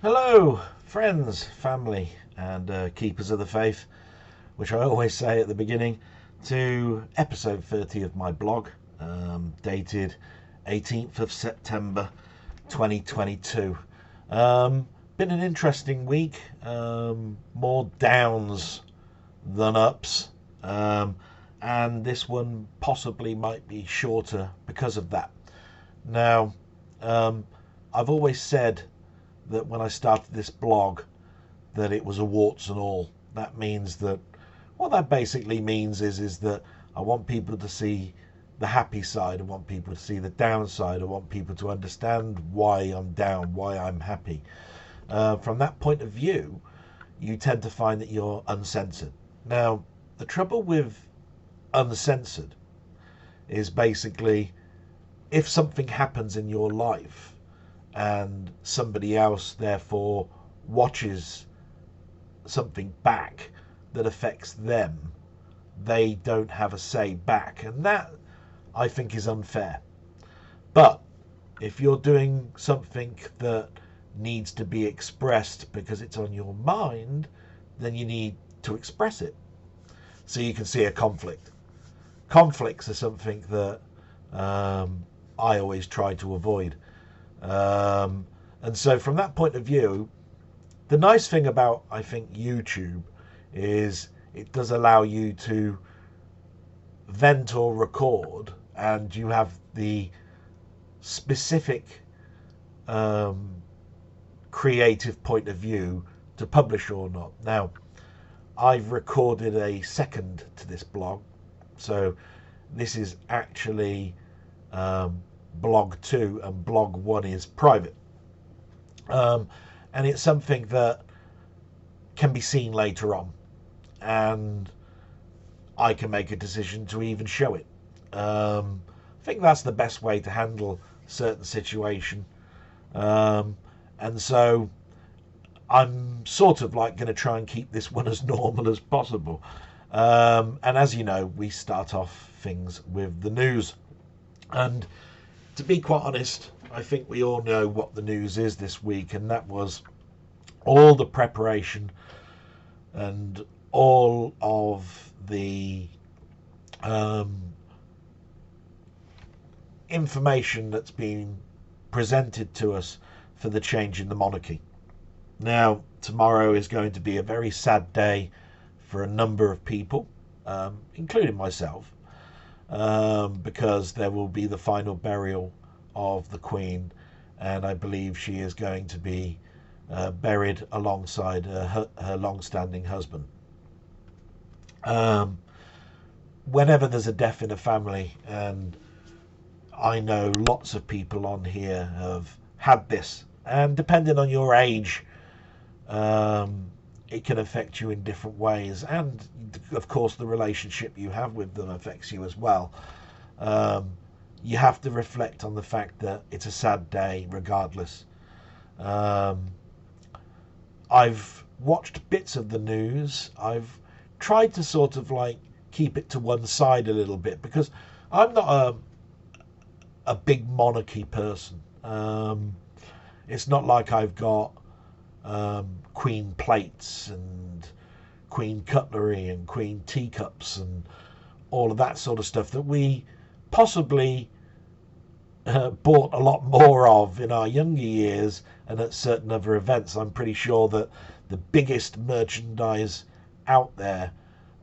Hello, friends, family, and keepers of the faith, which I always say at the beginning, to episode 30 of my blog, dated 18th of September 2022. Been an interesting week, more downs than ups, and this one possibly might be shorter because of that. Now, I've always said that when I started this blog that it was a warts and all. That means that what that basically means is that I want people to see the happy side, I want people to see the downside, I want people to understand why I'm down, why I'm happy. From that point of view, you tend to find that you're uncensored. Now, the trouble with uncensored is basically if something happens in your life and somebody else therefore watches something back that affects them, they don't have a say back, and that I think is unfair. But if you're doing something that needs to be expressed because it's on your mind, then you need to express it. So you can see a conflict. Conflicts are something that I always try to avoid. And so from that point of view, the nice thing about, I think, YouTube is it does allow you to vent or record, and you have the specific creative point of view to publish or not. Now, I've recorded a second to this blog, so this is actually blog 2 and blog 1 is private, and it's something that can be seen later on, and I can make a decision to even show it. I think that's the best way to handle certain situation, and so I'm sort of like going to try and keep this one as normal as possible, and as you know, we start off things with the news. And to be quite honest, I think we all know what the news is this week, and that was all the preparation and all of the information that's been presented to us for the change in the monarchy. Now, tomorrow is going to be a very sad day for a number of people, including myself, because there will be the final burial of the Queen, and I believe she is going to be buried alongside her long-standing husband. Whenever there's a death in a family, and I know lots of people on here have had this, and depending on your age, it can affect you in different ways, and of course the relationship you have with them affects you as well. You have to reflect on the fact that it's a sad day regardless. I've watched bits of the news. I've tried to sort of like keep it to one side a little bit because I'm not a big monarchy person. It's not like I've got queen plates and queen cutlery and queen teacups and all of that sort of stuff that we possibly bought a lot more of in our younger years and at certain other events. I'm pretty sure that the biggest merchandise out there,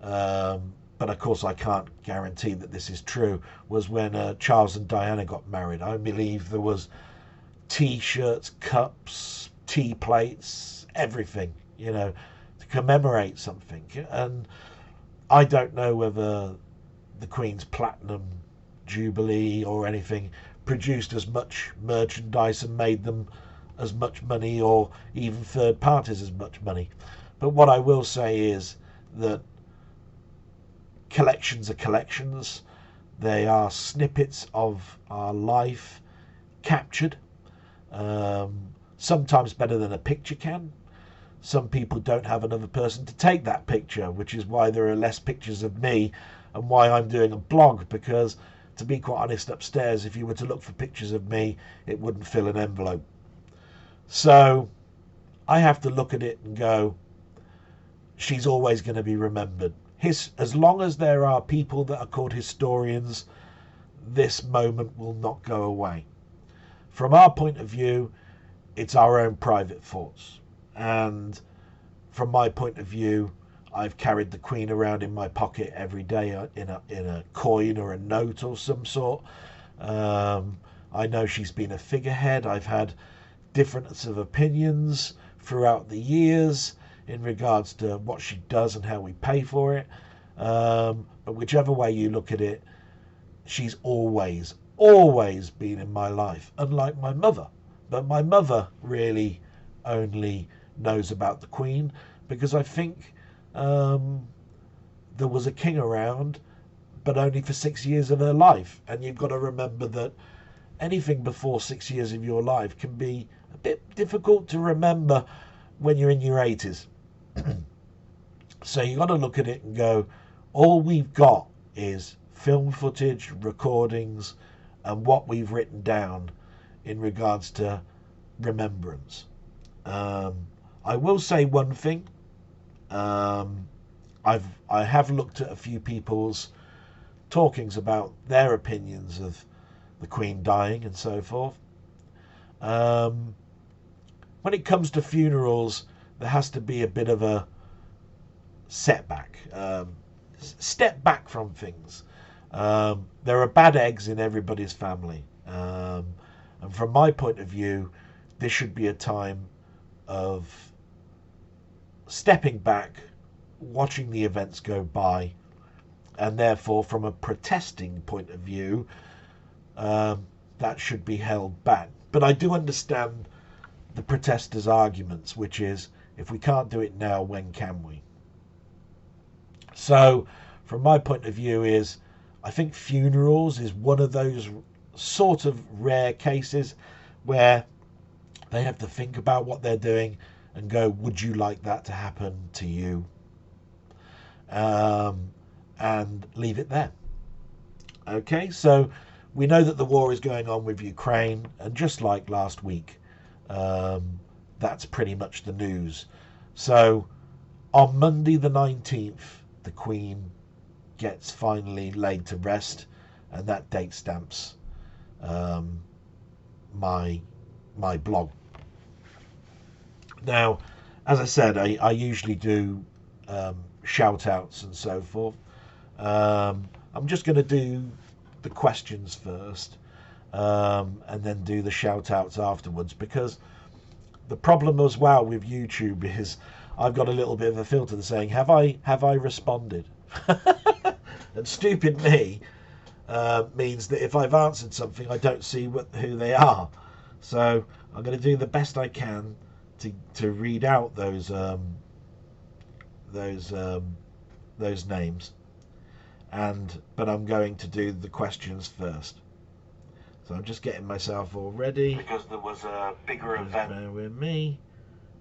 but of course I can't guarantee that this is true, was when Charles and Diana got married. I believe there was t-shirts, cups, tea plates, everything, to commemorate something. And I don't know whether the Queen's Platinum Jubilee or anything produced as much merchandise and made them as much money, or even third parties as much money. But what I will say is that collections are collections. They are snippets of our life captured, sometimes better than a picture can. Some people don't have another person to take that picture, which is why there are less pictures of me and why I'm doing a blog, because to be quite honest, upstairs, if you were to look for pictures of me, it wouldn't fill an envelope. So I have to look at it and go, she's always going to be remembered. As long as there are people that are called historians, this moment will not go away. From our point of view, it's our own private thoughts. And from my point of view, I've carried the Queen around in my pocket every day in a coin or a note or some sort. I know she's been a figurehead. I've had differences of opinions throughout the years in regards to what she does and how we pay for it. But whichever way you look at it, she's always been in my life, unlike my mother. But my mother really only knows about the Queen because I think there was a king around, but only for 6 years of her life. And you've got to remember that anything before 6 years of your life can be a bit difficult to remember when you're in your 80s. So you've got to look at it and go, all we've got is film footage, recordings, and what we've written down in regards to remembrance. I will say one thing. I have looked at a few people's talkings about their opinions of the Queen dying and so forth. When it comes to funerals, there has to be a bit of a setback. Step back from things. There are bad eggs in everybody's family. And from my point of view, this should be a time of stepping back, watching the events go by, and therefore from a protesting point of view, that should be held back. But I do understand the protesters' arguments, which is, if we can't do it now, when can we? So from my point of view is, I think funerals is one of those sort of rare cases where they have to think about what they're doing and go, would you like that to happen to you? And leave it there. Okay, so we know that the war is going on with Ukraine, and just like last week, that's pretty much the news. So on Monday the 19th, the Queen gets finally laid to rest, and that date stamps my blog. Now, as I said, I usually do shout outs and so forth. I'm just going to do the questions first, and then do the shout outs afterwards, because the problem as well with YouTube is I've got a little bit of a filter saying, have I responded? And stupid me means that if I've answered something, I don't see who they are. So I'm going to do the best I can to read out those names, but I'm going to do the questions first. So I'm just getting myself all ready because there was a bigger event. Bear with me,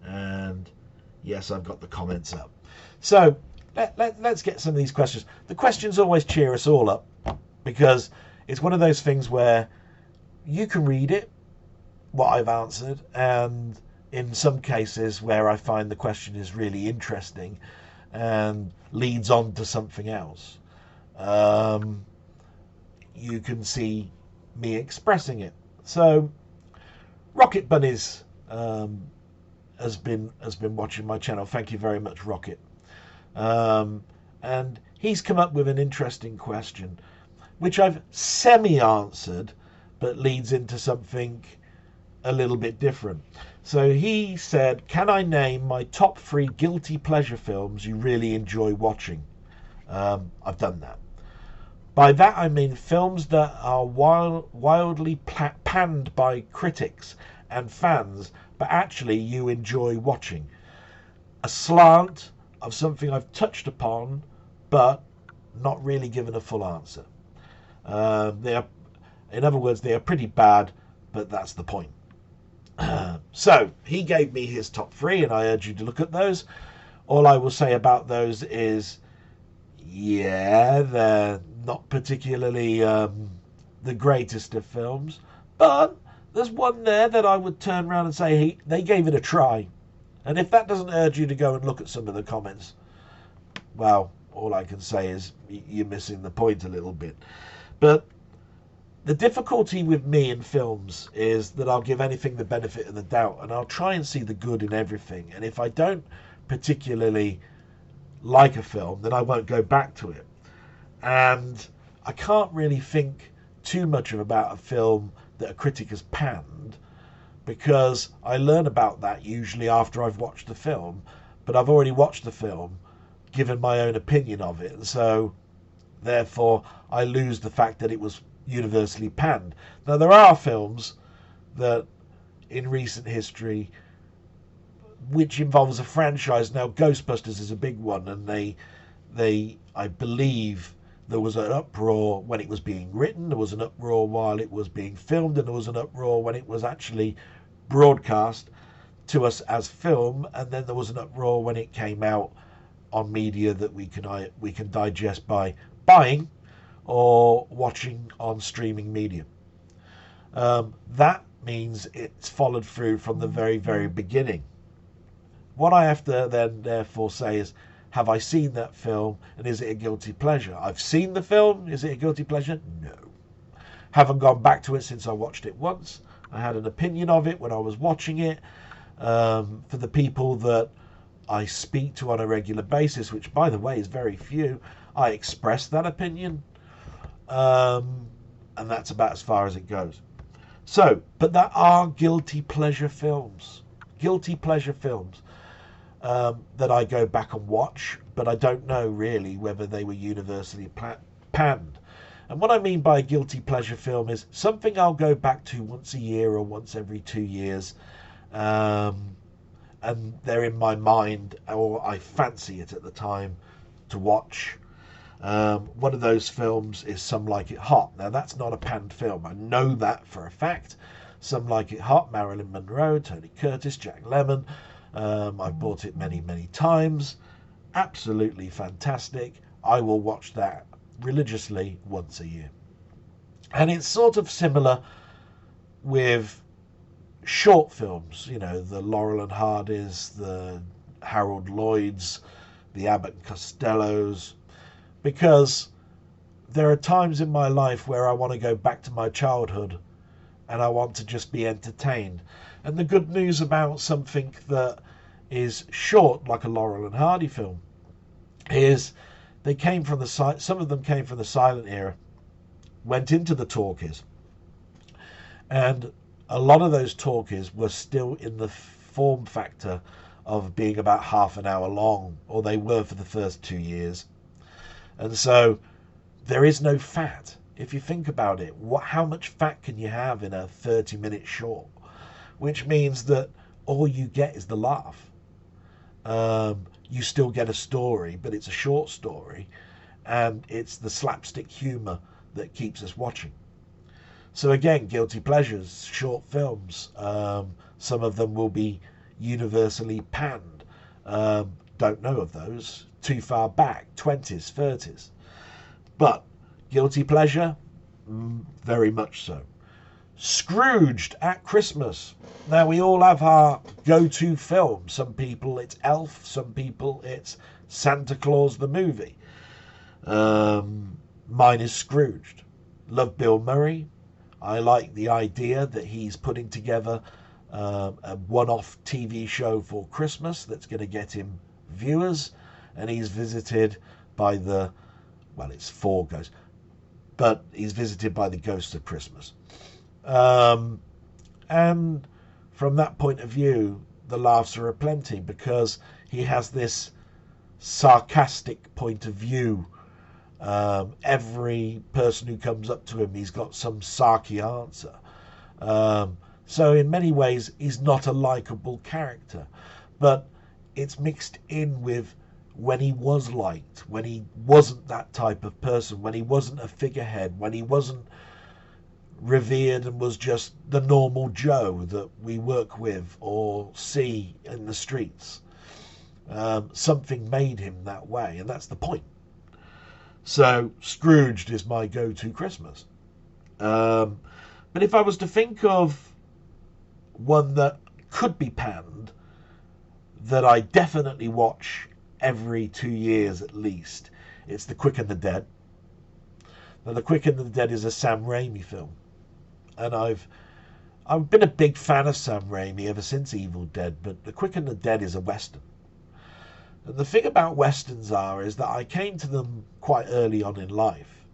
and yes, I've got the comments up. So let's get some of these questions. The questions always cheer us all up because it's one of those things where you can read it, what I've answered, and in some cases where I find the question is really interesting and leads on to something else, you can see me expressing it. So Rocket Bunnies has been watching my channel. Thank you very much, Rocket. And he's come up with an interesting question, which I've semi-answered, but leads into something a little bit different. So he said, can I name my top 3 guilty pleasure films you really enjoy watching? I've done that. By that I mean films that are wildly panned by critics and fans, but actually you enjoy watching. A slant of something I've touched upon, but not really given a full answer. In other words, they are pretty bad, but that's the point. So he gave me his top 3, and I urge you to look at those. All I will say about those is, yeah, they're not particularly the greatest of films, but there's one there that I would turn around and say, hey, they gave it a try. And if that doesn't urge you to go and look at some of the comments, well, all I can say is you're missing the point a little bit. But the difficulty with me in films is that I'll give anything the benefit of the doubt, and I'll try and see the good in everything. And if I don't particularly like a film, then I won't go back to it. And I can't really think too much about a film that a critic has panned, because I learn about that usually after I've watched the film, but I've already watched the film, given my own opinion of it, and so therefore I lose the fact that it was universally panned. Now, there are films that in recent history which involves a franchise. Now, Ghostbusters is a big one, and they I believe there was an uproar when it was being written, there was an uproar while it was being filmed, and there was an uproar when it was actually broadcast to us as film, and then there was an uproar when it came out on media that we can digest by buying or watching on streaming media. That means it's followed through from the very, very beginning. What I have to then therefore say is, have I seen that film, and is it a guilty pleasure? I've seen the film. Is it a guilty pleasure? No. Haven't gone back to it since I watched it once. I had an opinion of it when I was watching it. For the people that I speak to on a regular basis, which by the way is very few, I express that opinion. And that's about as far as it goes. So, but there are guilty pleasure films. Guilty pleasure films. That I go back and watch, but I don't know really whether they were universally panned. And what I mean by a guilty pleasure film is something I'll go back to once a year or once every 2 years, and they're in my mind, or I fancy it at the time to watch. One of those films is Some Like It Hot. Now, that's not a panned film. I know that for a fact. Some Like It Hot, Marilyn Monroe, Tony Curtis, Jack Lemmon. I've bought it many, many times. Absolutely fantastic. I will watch that religiously once a year. And it's sort of similar with short films, you know, the Laurel and Hardys, the Harold Lloyds, the Abbott and Costellos, because there are times in my life where I want to go back to my childhood and I want to just be entertained. And the good news about something that is short, like a Laurel and Hardy film, is they came from some of them came from the silent era, went into the talkies, and a lot of those talkies were still in the form factor of being about half an hour long, or they were for the first 2 years. And so there is no fat. If you think about it, how much fat can you have in a 30-minute short? Which means that all you get is the laugh. You still get a story, but it's a short story, and it's the slapstick humour that keeps us watching. So again, guilty pleasures, short films. Some of them will be universally panned. Don't know of those. Too far back, 20s, 30s. But guilty pleasure, very much so. Scrooged at Christmas. Now, we all have our go-to film. Some people it's Elf, some people it's Santa Claus the movie. Mine is Scrooged. Love Bill Murray. I like the idea that he's putting together a one-off TV show for Christmas that's going to get him viewers, and he's visited by it's 4 ghosts, but he's visited by the ghosts of Christmas. And from that point of view, the laughs are aplenty, because he has this sarcastic point of view. Every person who comes up to him, he's got some sarky answer. So in many ways, he's not a likable character, but it's mixed in with when he was liked, when he wasn't that type of person, when he wasn't a figurehead, when he wasn't revered and was just the normal Joe that we work with or see in the streets. Something made him that way, and that's the point. So Scrooged is my go-to Christmas. But if I was to think of one that could be panned, that I definitely watch every 2 years at least. It's The Quick and the Dead. Now, The Quick and the Dead is a Sam Raimi film, and I've been a big fan of Sam Raimi ever since Evil Dead, but The Quick and the Dead is a Western. And the thing about Westerns is that I came to them quite early on in life.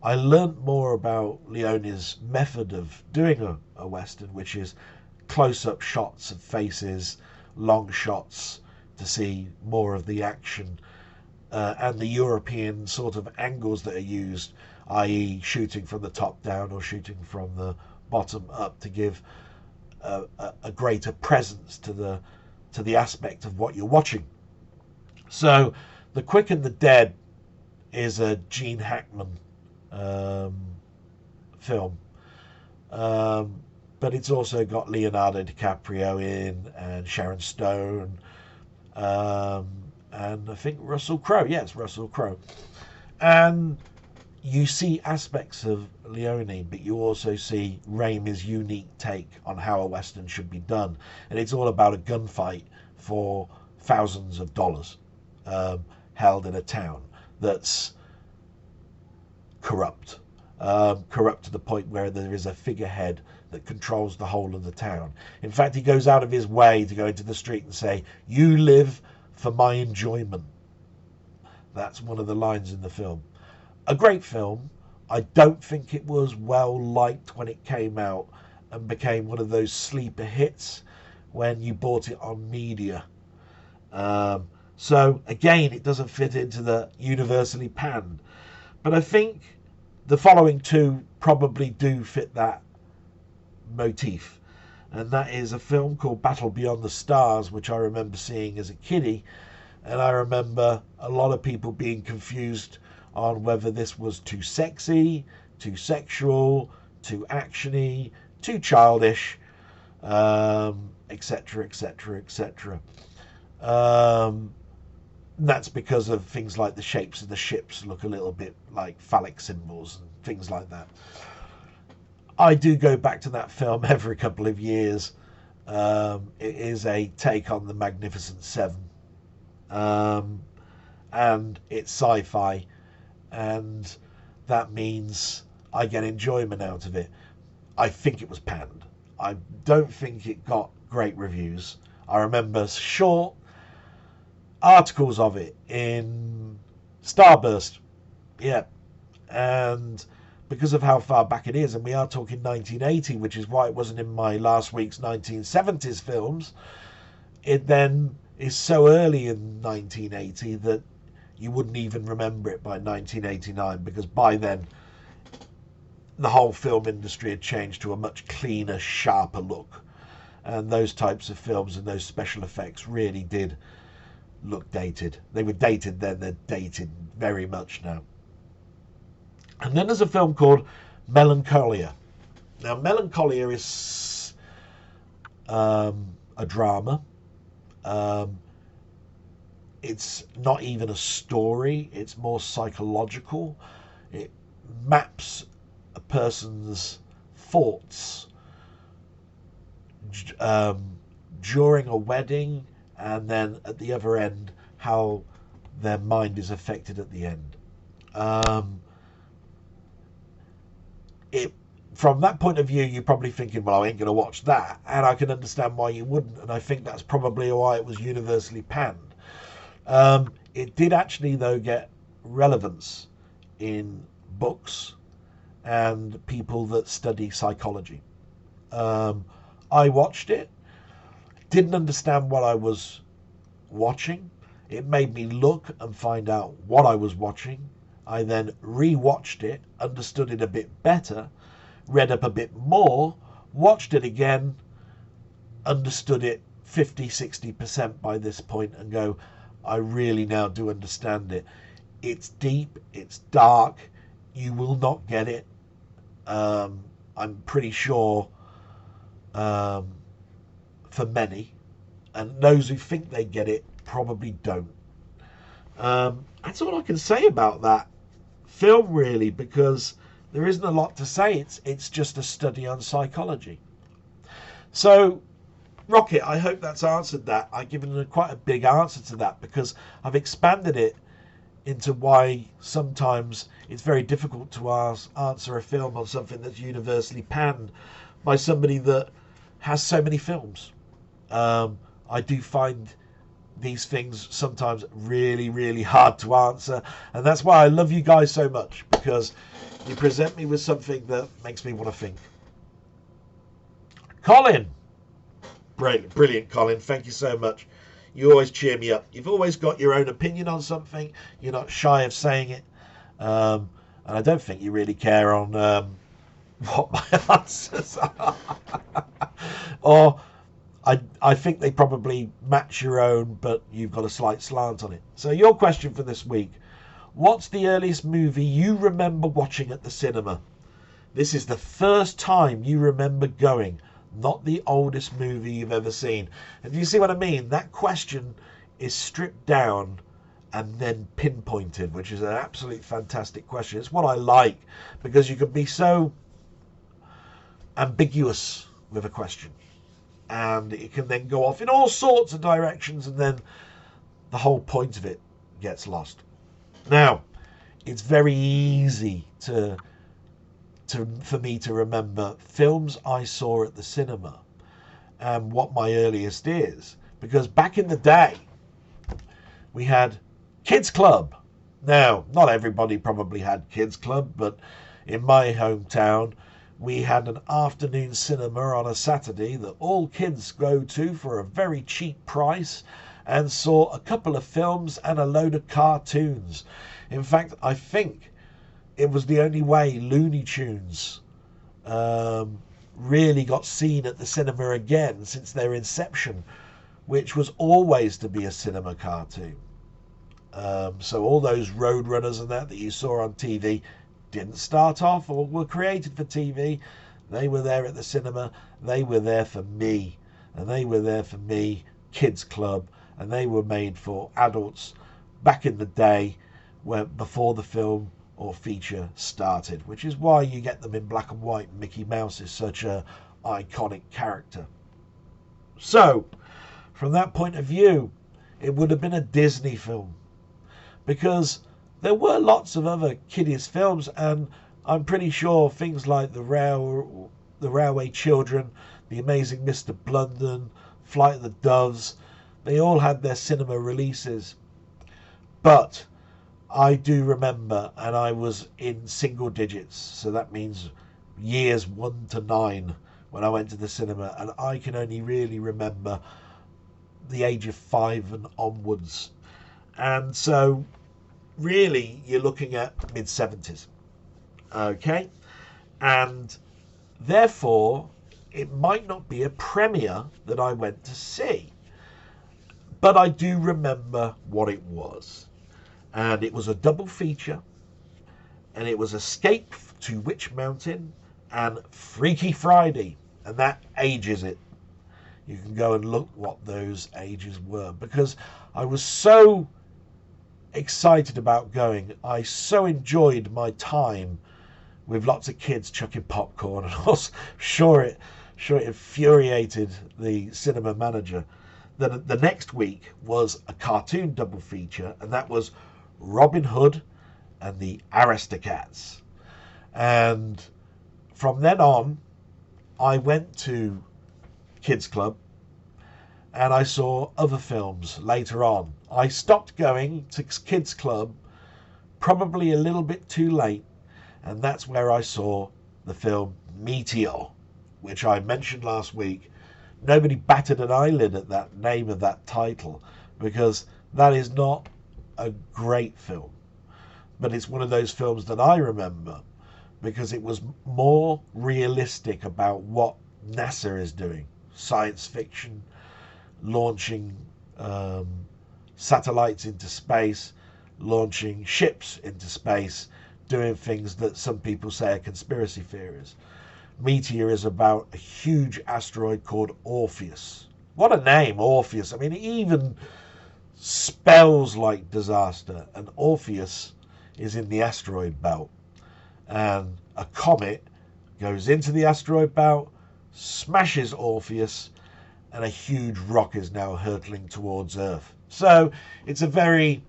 I learnt more about Leone's method of doing a Western, which is close-up shots of faces, long shots to see more of the action, and the European sort of angles that are used, i.e. shooting from the top down or shooting from the bottom up to give a greater presence to the aspect of what you're watching. So, The Quick and the Dead is a Gene Hackman film, but it's also got Leonardo DiCaprio in, and Sharon Stone, and I think Russell Crowe. Yes, Russell Crowe. And you see aspects of Leone, but you also see Raimi's unique take on how a Western should be done. And it's all about a gunfight for thousands of dollars, held in a town that's corrupt. Corrupt to the point where there is a figurehead that controls the whole of the town. In fact, he goes out of his way to go into the street and say, "You live for my enjoyment." That's one of the lines in the film. A great film. I don't think it was well liked when it came out and became one of those sleeper hits when you bought it on media. So again, it doesn't fit into the universally panned. But I think the following two probably do fit that motif. And that is a film called Battle Beyond the Stars, which I remember seeing as a kiddie. And I remember a lot of people being confused on whether this was too sexy, too sexual, too actiony, too childish, etc., etc., etc. That's because of things like the shapes of the ships look a little bit like phallic symbols and things like that. I do go back to that film every couple of years. It is a take on the Magnificent Seven. And it's sci-fi, and that means I get enjoyment out of it. I think it was panned. I don't think it got great reviews. I remember short articles of it in Starburst. Yeah. And because of how far back it is, and we are talking 1980, which is why it wasn't in my last week's 1970s films, it then is so early in 1980 that you wouldn't even remember it by 1989, because by then the whole film industry had changed to a much cleaner, sharper look. And those types of films and those special effects really did look dated. They were dated then, they're dated very much now. And then there's a film called Melancholia. Now, Melancholia is a drama. It's not even a story. It's more psychological. It maps a person's thoughts during a wedding, and then at the other end, how their mind is affected at the end. From that point of view, you're probably thinking, well, I ain't going to watch that. And I can understand why you wouldn't. And I think that's probably why it was universally panned. It did actually, though, get relevance in books and people that study psychology. I watched it, didn't understand what I was watching. It made me look and find out what I was watching. I then re-watched it, understood it a bit better, read up a bit more, watched it again, understood it 50-60% by this point, and go, I really now do understand it. It's deep, it's dark, you will not get it. I'm pretty sure for many, and those who think they get it probably don't. That's all I can say about that film, really, because there isn't a lot to say. It's just a study on psychology. So Rocket, I hope that's answered that. I've given quite a big answer to that because I've expanded it into why sometimes it's very difficult to answer a film on something that's universally panned by somebody that has so many films. I do find these things sometimes really, really hard to answer, and that's why I love you guys so much, because you present me with something that makes me want to think. Colin, brilliant, Colin. Thank you so much. You always cheer me up. You've always got your own opinion on something. You're not shy of saying it. And I don't think you really care on what my answers are. Or I think they probably match your own, but you've got a slight slant on it. So your question for this week: what's the earliest movie you remember watching at the cinema? This is the first time you remember going, not the oldest movie you've ever seen. And do you see what I mean? That question is stripped down and then pinpointed, which is an absolute fantastic question. It's what I like, because you can be so ambiguous with a question, and it can then go off in all sorts of directions, and then the whole point of it gets lost. Now, it's very easy for me to remember films I saw at the cinema and what my earliest is, because back in the day we had Kids Club. Now, not everybody probably had Kids Club, but in my hometown we had an afternoon cinema on a Saturday that all kids go to for a very cheap price, and saw a couple of films and a load of cartoons. In fact, I think it was the only way Looney Tunes really got seen at the cinema again since their inception, which was always to be a cinema cartoon. So all those Roadrunners and that you saw on TV didn't start off or were created for TV. They were there at the cinema. They were there for me. And they were there for me, Kids Club. And they were made for adults back in the day, before the film or feature started, which is why you get them in black and white. Mickey Mouse is such a iconic character. So, from that point of view, it would have been a Disney film, because there were lots of other kiddies films, and I'm pretty sure things like the Railway Children, The Amazing Mr. Blunden, Flight of the Doves, they all had their cinema releases. But I do remember, and I was in single digits, so that means years 1 to 9 when I went to the cinema, and I can only really remember the age of 5 and onwards. And so really you're looking at mid-70s. Okay? And therefore it might not be a premiere that I went to see, but I do remember what it was. And it was a double feature, and it was Escape to Witch Mountain and Freaky Friday, and that ages it. You can go and look what those ages were, because I was so excited about going. I so enjoyed my time with lots of kids chucking popcorn, and I was sure it infuriated the cinema manager. The next week was a cartoon double feature, and that was Robin Hood and the Aristocats. And from then on, I went to Kids Club, and I saw other films later on. I stopped going to Kids Club probably a little bit too late, and that's where I saw the film Meteor, which I mentioned last week. Nobody batted an eyelid at that name of that title, because that is not a great film, but it's one of those films that I remember because it was more realistic about what NASA is doing. Science fiction, launching satellites into space, launching ships into space, doing things that some people say are conspiracy theories. Meteor is about a huge asteroid called Orpheus. What a name, Orpheus. I mean, it even spells like disaster. And Orpheus is in the asteroid belt. And a comet goes into the asteroid belt, smashes Orpheus, and a huge rock is now hurtling towards Earth. So it's a very,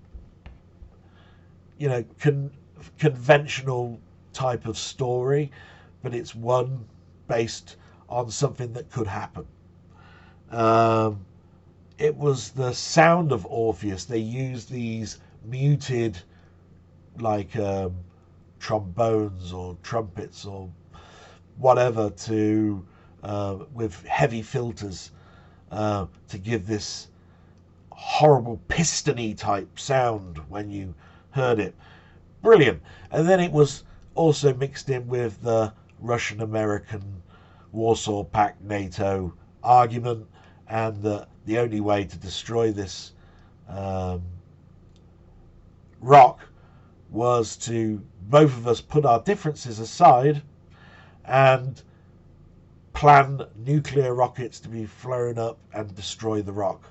conventional type of story, but it's one based on something that could happen. It was the sound of Orpheus. They used these muted, trombones or trumpets or whatever to with heavy filters to give this horrible pistony type sound when you heard it. Brilliant. And then it was also mixed in with the Russian-American Warsaw Pact NATO argument, and that the only way to destroy this rock was to both of us put our differences aside and plan nuclear rockets to be flown up and destroy the rock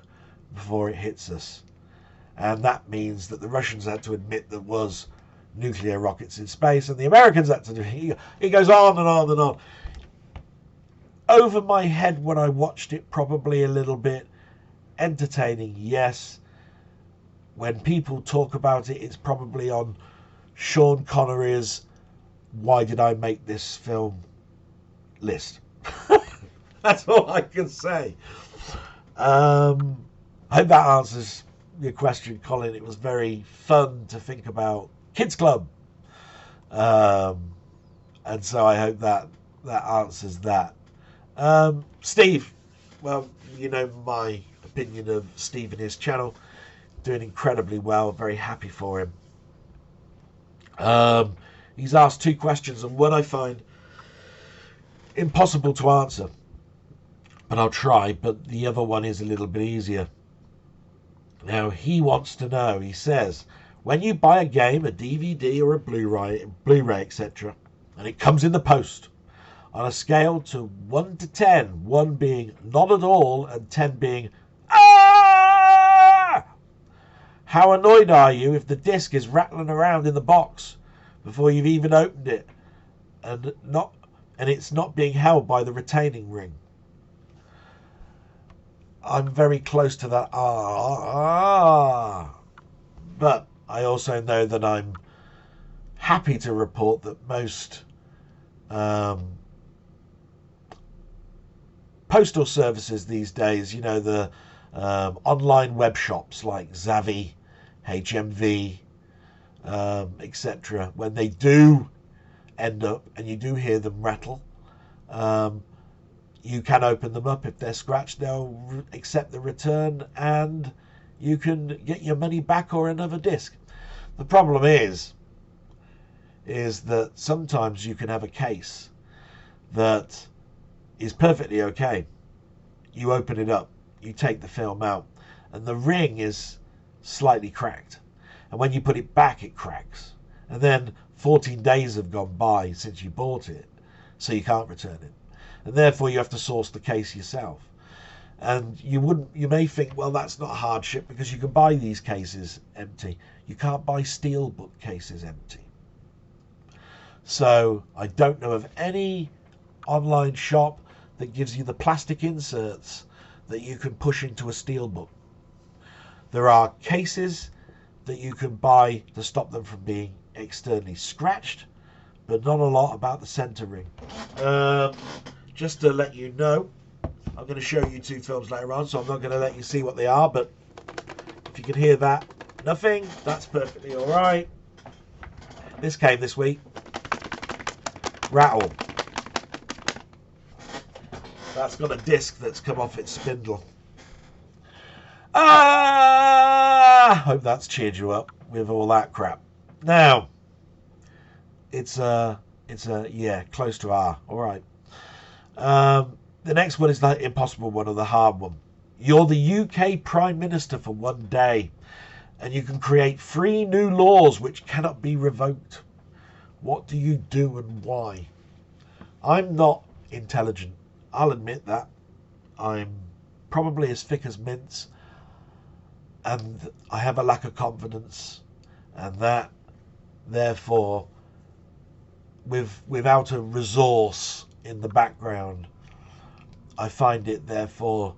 before it hits us. And that means that the Russians had to admit there was nuclear rockets in space, and the Americans had to do it. It goes on and on and on. Over my head when I watched it, probably a little bit entertaining, yes. When people talk about it, it's probably on Sean Connery's "Why Did I Make This Film" list. That's all I can say. I hope that answers your question, Colin. It was very fun to think about Kids Club. And so I hope that answers that. Steve, well, you know my opinion of Steve and his channel. Doing incredibly well. Very happy for him. He's asked 2 questions, and one I find impossible to answer, but I'll try. But the other one is a little bit easier. Now, he wants to know, he says, when you buy a game, a DVD or a Blu-ray, etc., and it comes in the post, on a scale to 1 to 10, 1 being not at all and 10 being ah! How annoyed are you if the disc is rattling around in the box before you've even opened it and it's not being held by the retaining ring? I'm very close to that but I also know that I'm happy to report that most postal services these days, the online web shops like Zavvi, HMV, etc., when they do end up and you do hear them rattle, you can open them up. If they're scratched, they'll accept the return and you can get your money back or another disc. The problem is that sometimes you can have a case that is perfectly okay. You open it up, you take the film out, and the ring is slightly cracked. And when you put it back, it cracks. And then 14 days have gone by since you bought it, so you can't return it. And therefore you have to source the case yourself. And you may think, well, that's not a hardship because you can buy these cases empty. You can't buy steelbook cases empty. So I don't know of any online shop that gives you the plastic inserts that you can push into a steelbook. There are cases that you can buy to stop them from being externally scratched, but not a lot about the center ring. Just to let you know, I'm going to show you 2 films later on, so I'm not going to let you see what they are, but if you can hear that, nothing, that's perfectly all right. This came this week. Rattle. That's got a disc that's come off its spindle. Hope that's cheered you up with all that crap. Now, it's close to R. All right. The next one is the impossible one, or the hard one. You're the UK Prime Minister for one day, and you can create 3 new laws which cannot be revoked. What do you do and why? I'm not intelligent. I'll admit that. I'm probably as thick as mince, and I have a lack of confidence, and that, therefore, without a resource in the background, I find it, therefore,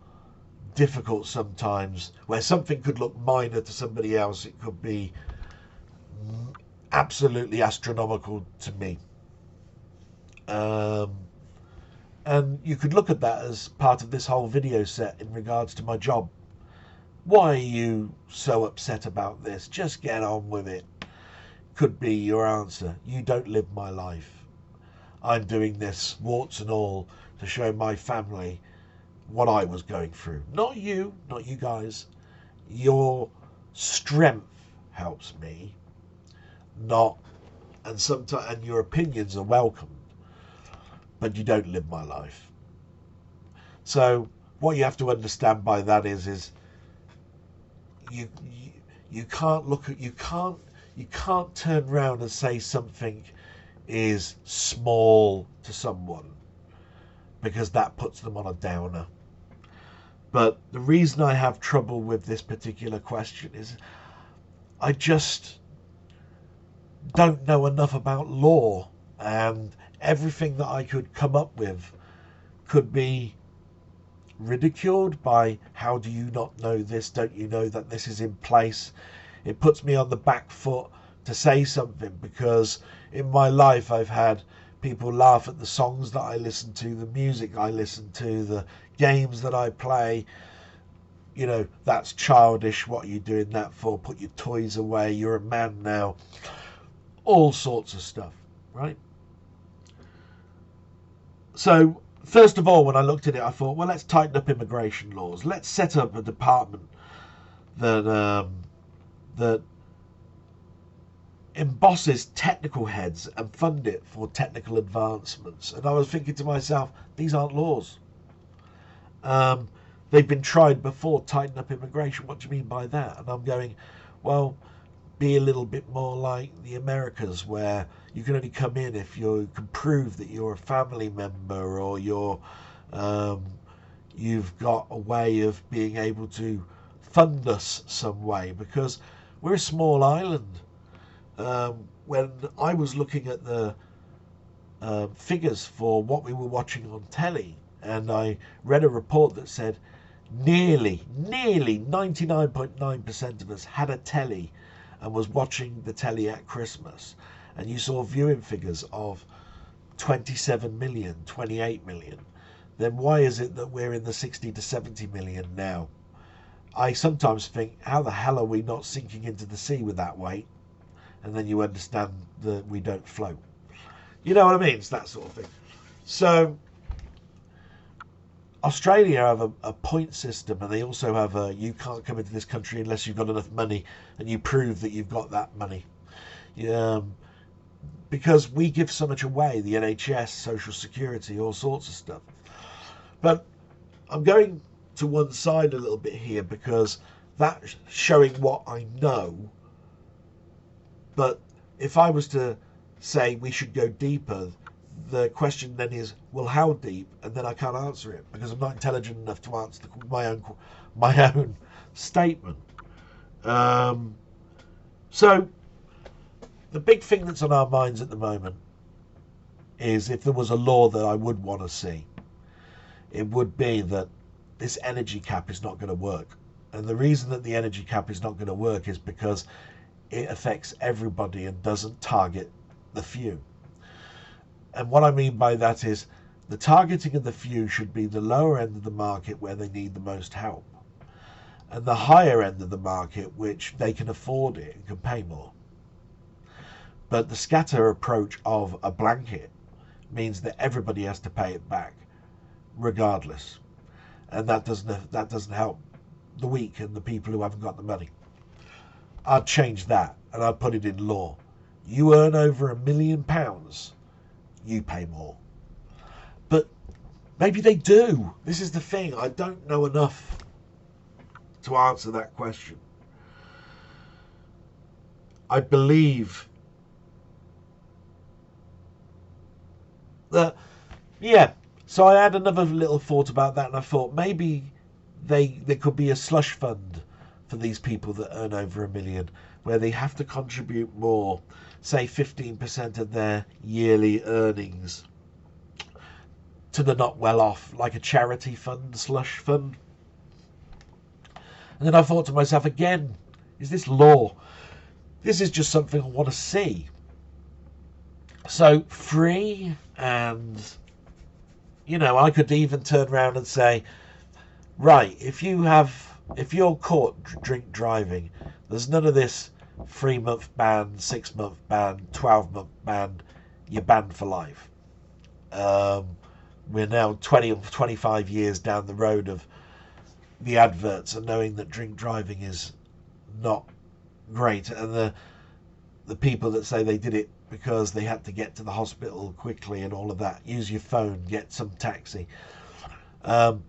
difficult sometimes, where something could look minor to somebody else, it could be absolutely astronomical to me. And you could look at that as part of this whole video set in regards to my job. Why are you so upset about this? Just get on with it. Could be your answer. You don't live my life. I'm doing this, warts and all, to show my family what I was going through. Not you guys. Your strength helps me. And your opinions are welcomed, but you don't live my life. So what you have to understand by that is you can't turn around and say something is small to someone, because that puts them on a downer. But the reason I have trouble with this particular question is I just don't know enough about law, and everything that I could come up with could be ridiculed by, how do you not know this? Don't you know that this is in place? It puts me on the back foot to say something, because in my life I've had people laugh at the songs that I listen to, the music I listen to, the games that I play. You know, that's childish. What are you doing that for? Put your toys away. You're a man now. All sorts of stuff, right? So, first of all, when I looked at it, I thought, well, let's tighten up immigration laws. Let's set up a department that embosses technical heads and fund it for technical advancements. And I was thinking to myself, these aren't laws. They've been tried before, tighten up immigration. What do you mean by that? And I'm going, well, be a little bit more like the Americas, where you can only come in if you can prove that you're a family member, or you've got a way of being able to fund us some way, because we're a small island. When I was looking at the figures for what we were watching on telly, and I read a report that said nearly 99.9% of us had a telly and was watching the telly at Christmas, and you saw viewing figures of 27 million, 28 million, then why is it that we're in the 60 to 70 million now? I sometimes think, how the hell are we not sinking into the sea with that weight? And then you understand that we don't float. You know what I mean? It's that sort of thing. So Australia have a point system, and they also have you can't come into this country unless you've got enough money and you prove that you've got that money. Because we give so much away, the NHS, Social Security, all sorts of stuff. But I'm going to one side a little bit here, because that's showing what I know. But if I was to say we should go deeper, the question then is, well, how deep? And then I can't answer it, because I'm not intelligent enough to answer my own statement. So the big thing that's on our minds at the moment is, if there was a law that I would want to see, it would be that this energy cap is not going to work. And the reason that the energy cap is not going to work is because it affects everybody and doesn't target the few. And what I mean by that is, the targeting of the few should be the lower end of the market, where they need the most help, and the higher end of the market, which they can afford it and can pay more. But the scatter approach of a blanket means that everybody has to pay it back regardless, and that doesn't help the weak and the people who haven't got the money. I'd change that, and I'd put it in law. You earn over £1 million, you pay more. But maybe they do. This is the thing. I don't know enough to answer that question. I believe that, yeah. So I had another little thought about that, and I thought maybe there could be a slush fund for these people that earn over £1 million, where they have to contribute more, say 15% of their yearly earnings, to the not well off, like a charity fund, slush fund. And then I thought to myself again, is this law? This is just something I want to see. So free, and I could even turn around and say, right, if you're caught drink driving, there's none of this 3-month ban, 6-month ban, 12-month ban. You're banned for life. We're now 20 or 25 years down the road of the adverts and knowing that drink driving is not great, and the people that say they did it because they had to get to the hospital quickly and all of that. Use your phone, get some taxi. But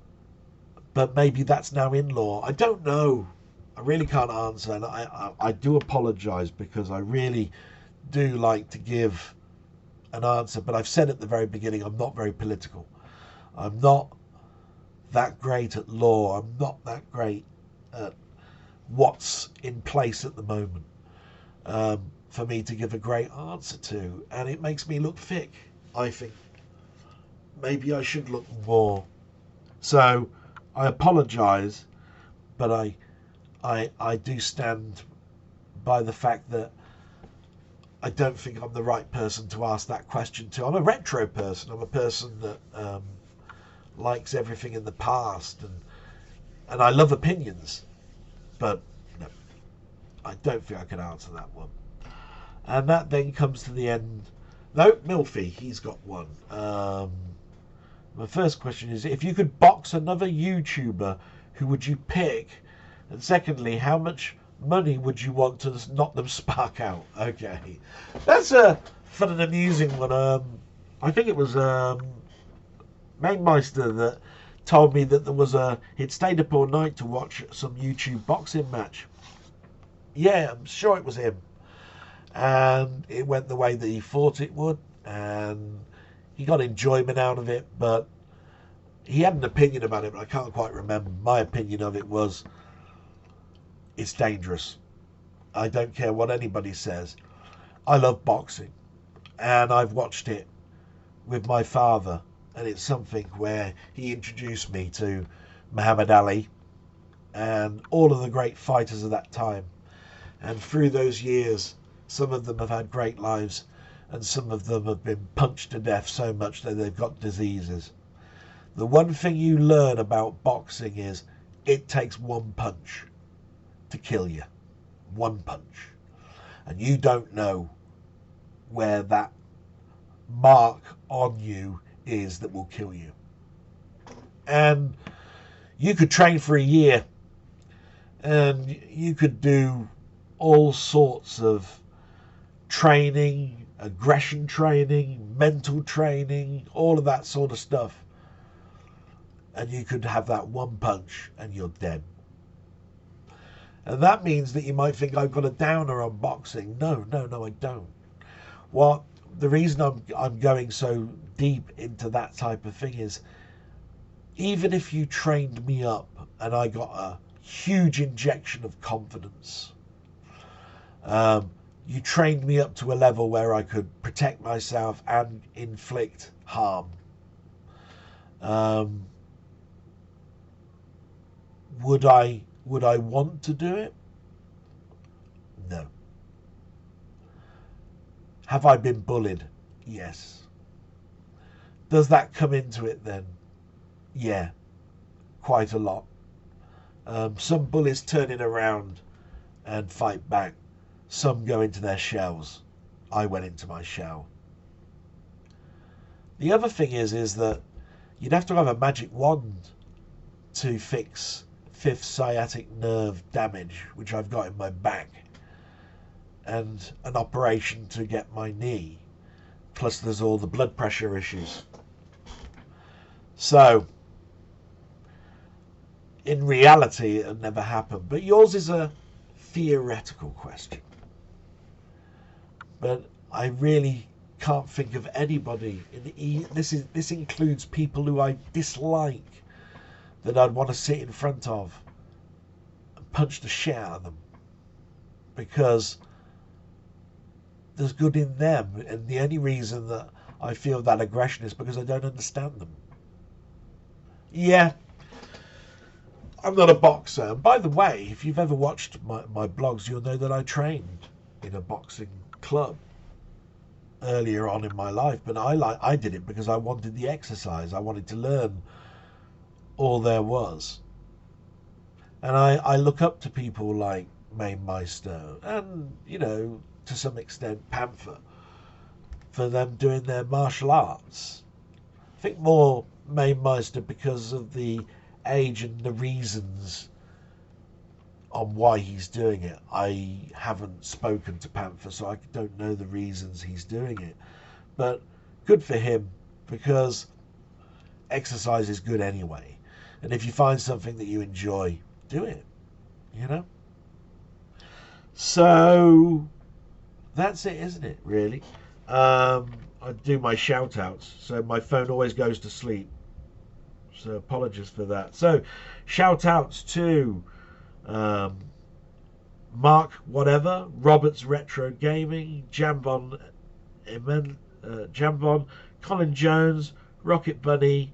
maybe that's now in law. I don't know. I really can't answer, and I do apologise because I really do like to give an answer. But I've said at the very beginning, I'm not very political. I'm not that great at law. I'm not that great at what's in place at the moment for me to give a great answer to, and it makes me look thick. I think maybe I should look more. So I apologise, but I do stand by the fact that I don't think I'm the right person to ask that question to. I'm a retro person. I'm a person that likes everything in the past, and I love opinions, but no, I don't think I can answer that one. And that then comes to the end. No, Milfy, he's got one. My first question is, if you could box another YouTuber, who would you pick? And secondly, how much money would you want to knock them spark out? Okay, that's a fun and amusing one. I think it was Mainmeister that told me that he'd stayed up all night to watch some YouTube boxing match. Yeah, I'm sure it was him. And it went the way that he thought it would, and he got enjoyment out of it, but he had an opinion about it, but I can't quite remember. My opinion of it was, it's dangerous. I don't care what anybody says. I love boxing, and I've watched it with my father, and it's something where he introduced me to Muhammad Ali and all of the great fighters of that time. And through those years, some of them have had great lives, and some of them have been punched to death so much that they've got diseases. The one thing you learn about boxing is it takes one punch to kill you. One punch. And you don't know where that mark on you is that will kill you. And you could train for a year, and you could do all sorts of training, aggression training, mental training, all of that sort of stuff. And you could have that one punch and you're dead. And that means that you might think I've got a downer on boxing. No, I don't. The reason I'm going so deep into that type of thing is, even if you trained me up and I got a huge injection of confidence, you trained me up to a level where I could protect myself and inflict harm. Would I want to do it? No. Have I been bullied? Yes. Does that come into it then? Yeah, quite a lot. Some bullies turn it around and fight back. Some go into their shells. I went into my shell. The other thing is that you'd have to have a magic wand to fix fifth sciatic nerve damage, which I've got in my back, and an operation to get my knee. Plus there's all the blood pressure issues. So, in reality, it'll never happen. But yours is a theoretical question. But I really can't think of anybody. This includes people who I dislike, that I'd want to sit in front of and punch the shit out of them. Because there's good in them. And the only reason that I feel that aggression is because I don't understand them. Yeah, I'm not a boxer. And by the way, if you've ever watched my blogs, you'll know that I trained in a boxing club earlier on in my life. But I did it because I wanted the exercise. I wanted to learn all there was. And I look up to people like Meister and, you know, to some extent Panther, for them doing their martial arts. I think more Meister because of the age and the reasons on why he's doing it. I haven't spoken to Panther, so I don't know the reasons he's doing it. But good for him, because exercise is good anyway. And if you find something that you enjoy, do it, you know? So that's it, isn't it, really? I do my shout outs, so my phone always goes to sleep. So apologies for that. So shout outs to Mark Whatever, Roberts Retro Gaming, Jambon, Colin Jones, Rocket Bunny,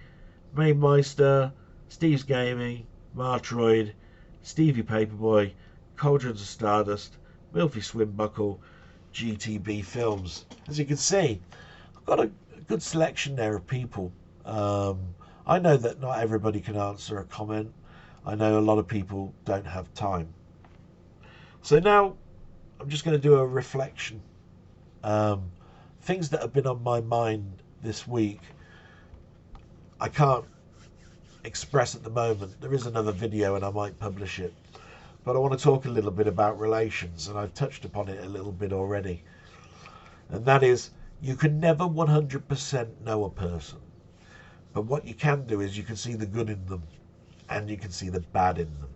Meister, Steve's Gaming, Martroid, Stevie Paperboy, Cauldrons of Stardust, Milfy Swimbuckle, GTB Films. As you can see, I've got a good selection there of people. I know that not everybody can answer a comment. I know a lot of people don't have time. So now I'm just going to do a reflection. Things that have been on my mind this week, I can't express at the moment. There is another video and I might publish it. But I want to talk a little bit about relations, and I've touched upon it a little bit already. And that is, you can never 100% know a person. But what you can do is you can see the good in them and you can see the bad in them.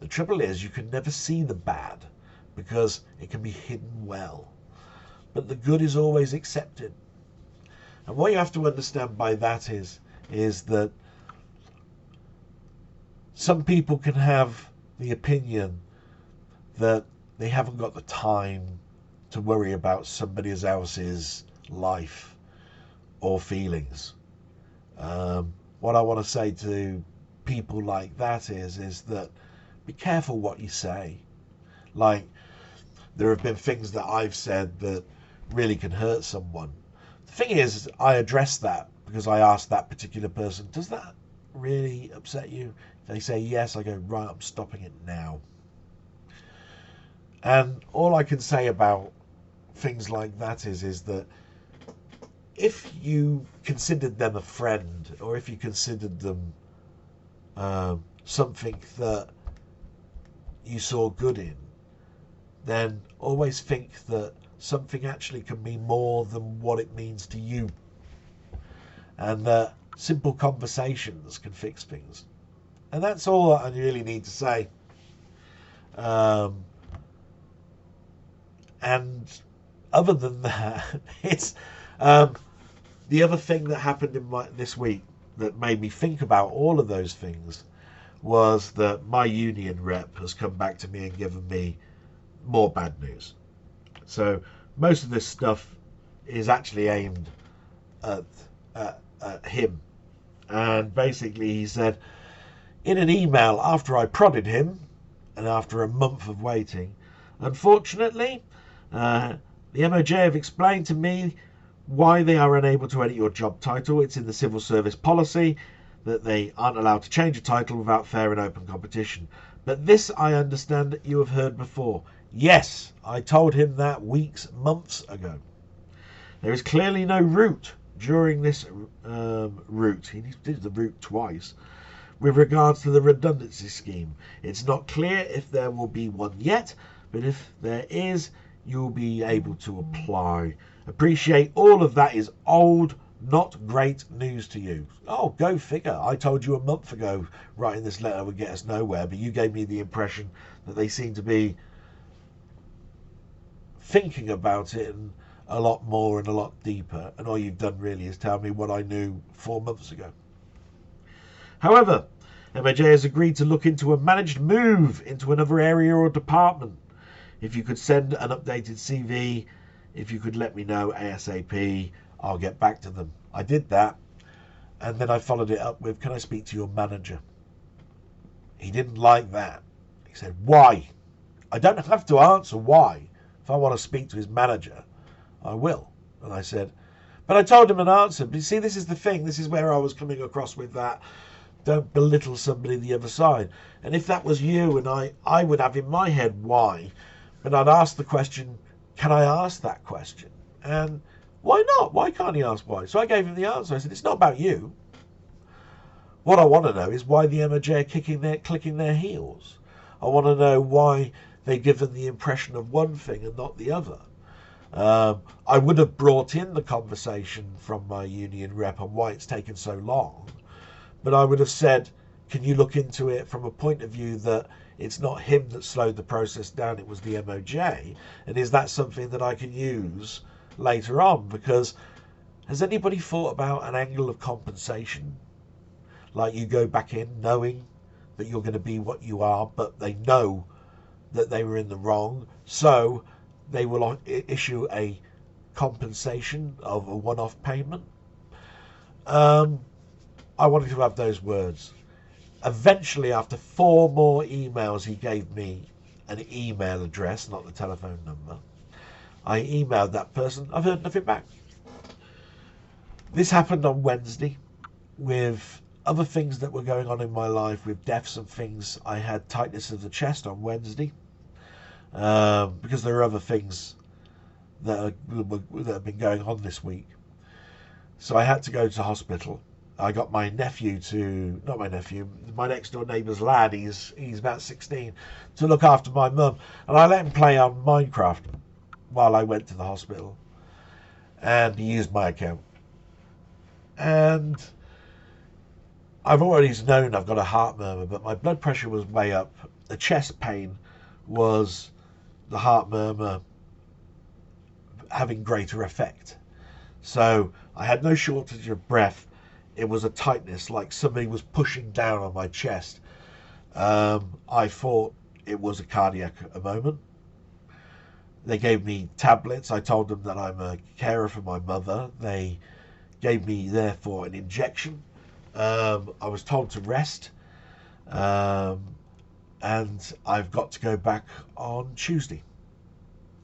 The trouble is you can never see the bad because it can be hidden well. But the good is always accepted. And what you have to understand by that is that some people can have the opinion that they haven't got the time to worry about somebody else's life or feelings. What I want to say to people like that is that be careful what you say. Like, there have been things that I've said that really can hurt someone. The thing is, I address that because I asked that particular person, does that really upset you? If they say yes, I go, right, I'm stopping it now. And all I can say about things like that is that if you considered them a friend, or if you considered them something that you saw good in, then always think that something actually can be more than what it means to you. And that simple conversations can fix things. And that's all I really need to say. And other than that, it's the other thing that happened in this week that made me think about all of those things was that my union rep has come back to me and given me more bad news. So most of this stuff is actually aimed at him. And basically he said, in an email after I prodded him, and after a month of waiting, unfortunately, the MOJ have explained to me why they are unable to edit your job title. It's in the civil service policy that they aren't allowed to change a title without fair and open competition. But this I understand that you have heard before. Yes, I told him that months ago. There is clearly no route during this route. He did the route twice. With regards to the redundancy scheme, it's not clear if there will be one yet, but if there is, you'll be able to apply. Appreciate all of that is old, not great news to you. Oh, go figure. I told you a month ago writing this letter would get us nowhere, but you gave me the impression that they seem to be thinking about it and a lot more and a lot deeper, and all you've done really is tell me what I knew 4 months ago. However, MOJ has agreed to look into a managed move into another area or department. If you could send an updated CV, if you could let me know ASAP, I'll get back to them. I did that, and then I followed it up with, can I speak to your manager? He didn't like that. He said, why? I don't have to answer why. If I want to speak to his manager, I will. And I said, but I told him an answer. But you see, this is the thing. This is where I was coming across with that. Don't belittle somebody the other side. And if that was you, and I would have in my head why, but I'd ask the question, can I ask that question? And why not? Why can't he ask why? So I gave him the answer. I said, it's not about you. What I want to know is why the MOJ are clicking their heels. I want to know why they've given the impression of one thing and not the other. I would have brought in the conversation from my union rep on why it's taken so long, but I would have said, can you look into it from a point of view that it's not him that slowed the process down, it was the MOJ, and is that something that I can use later on? Because has anybody thought about an angle of compensation? Like you go back in knowing that you're going to be what you are, but they know that they were in the wrong, so they will issue a compensation of a one-off payment. I wanted to have those words. Eventually, after 4 more emails, he gave me an email address, not the telephone number. I emailed that person. I've heard nothing back. This happened on Wednesday with other things that were going on in my life, with deaths and things. I had tightness of the chest on Wednesday because there are other things that have been going on this week. So I had to go to hospital. I got my nephew my next door neighbour's lad, he's about 16, to look after my mum. And I let him play on Minecraft while I went to the hospital. And he used my account. And I've already known I've got a heart murmur, but my blood pressure was way up. The chest pain was the heart murmur having greater effect. So I had no shortage of breath. It was a tightness, like somebody was pushing down on my chest. I thought it was a cardiac moment. They gave me tablets. I told them that I'm a carer for my mother. They gave me, therefore, an injection. I was told to rest. And I've got to go back on Tuesday.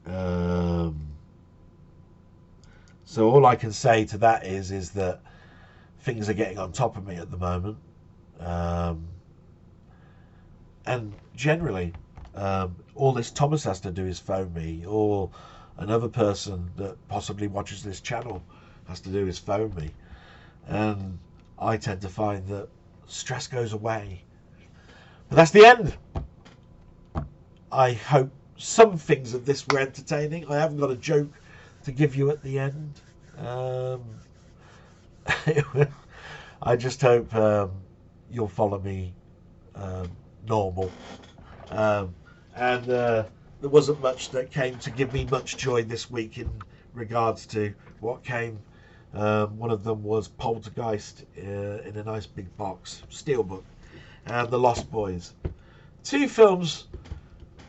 So all I can say to that is that things are getting on top of me at the moment. And generally, all this Thomas has to do is phone me, or another person that possibly watches this channel has to do is phone me. And I tend to find that stress goes away. But that's the end. I hope some things of this were entertaining. I haven't got a joke to give you at the end. I just hope you'll follow me normal. And there wasn't much that came to give me much joy this week in regards to what came. One of them was Poltergeist in a nice big box, Steelbook, and The Lost Boys. 2 films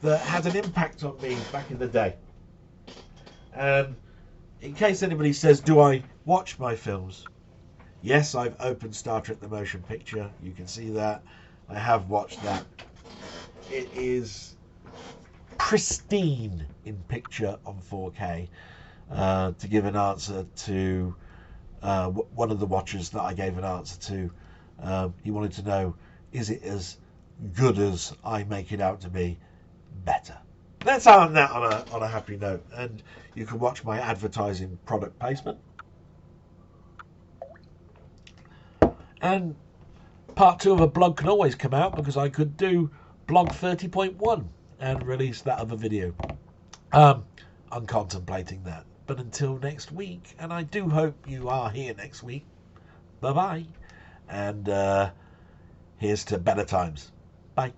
that had an impact on me back in the day. And in case anybody says, do I watch my films? Yes, I've opened Star Trek The Motion Picture. You can see that. I have watched that. It is pristine in picture on 4K. To give an answer to one of the watchers that I gave an answer to, he wanted to know, is it as good as I make it out to be? Better. Let's end that on a happy note. And you can watch my advertising product placement. And part 2 of a blog can always come out, because I could do blog 30.1 and release that other video. I'm contemplating that. But until next week, and I do hope you are here next week. Bye-bye. And here's to better times. Bye.